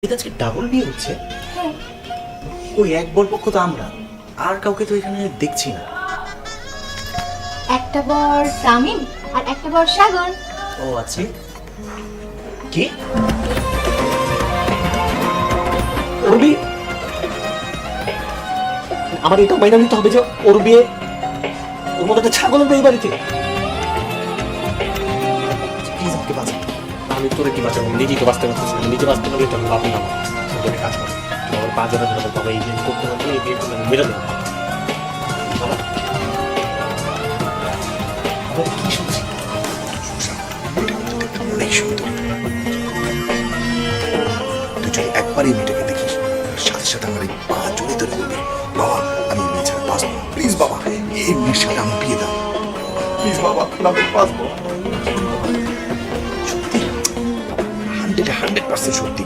এটা আজকে ডাবল বিয়ে হচ্ছে। হ্যাঁ, ওই এক বরপক্ষ তো আমরা, আর কাউকে তো এখানে দেখছি না। একটা বর তামিম আর একটা বর সাগর। ও আচ্ছা, কি ওর বিয়ে? আমার এটা মাইনা নিতে হবে যে ওর বিয়ে, ওর মতো একটা ছাগলের বিয়ে এই বাড়িতে। প্লিজ আমাকে বাঁচা। আমি তোরে কি বাঁচাবো? নিজেই তো বাঁচতে পারতেছি না। নিজে বাঁচতে পারলে তো আমি বাবু না তোকে কাজ করে আমার 5,000 টাকা বাবা এই বিয়ে করতে পারলে এই বিয়ে করলে আমি মেরে দেবো। কি শুনছি? অনেক সুন্দর। তুই যদি একবারই মেয়েটাকে দেখিস সাথে সাথে আমার এই পা জড়িয়ে ধরে বলবি, বাবা আমি এই মেয়ে ছাড়া বাঁচবো না, প্লিজ বাবা এই মেয়ের সাথে আমি বিয়ে দাও, প্লিজ বাবা আমি বাঁচবো। সত্যি 100% সত্যি।